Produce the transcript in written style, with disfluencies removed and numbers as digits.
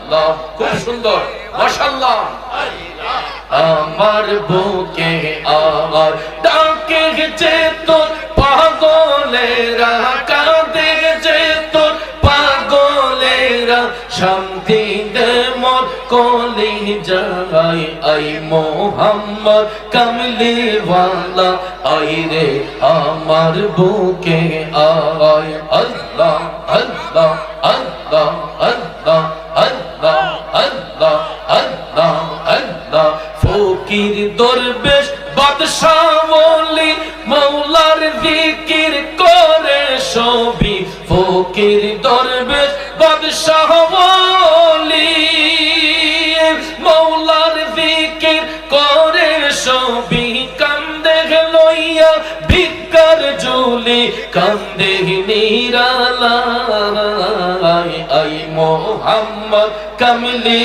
আল্লাহ, খুব সুন্দর, মাশাআল্লাহ। আমার বুকে আওয়াজ ডাকে যে তোর পাগলেরা, কাঁদে যে তোর পাগলেরা, শান্তি দে মোর কলি যায়। আই মোহাম্মদ কামলি ওয়ালা, আই রে আমার বুকে আয়। আল্লাহ আল্লাহ আল্লাহ আল্লাহ আল্লাহ আল্লাহ আল্লাহ আল্লাহ। ফকির দরবেশ বাদশাহ ওলি মৌলার জিকির করে সবই। ফকির দরবেশ বাদশাহ ওলি মৌলার জিকির করে সবই। কান্দে লইয়া ভিক্ষার ঝুলি, কান্দে নিরালায়। আই মোহাম্মদ কামলি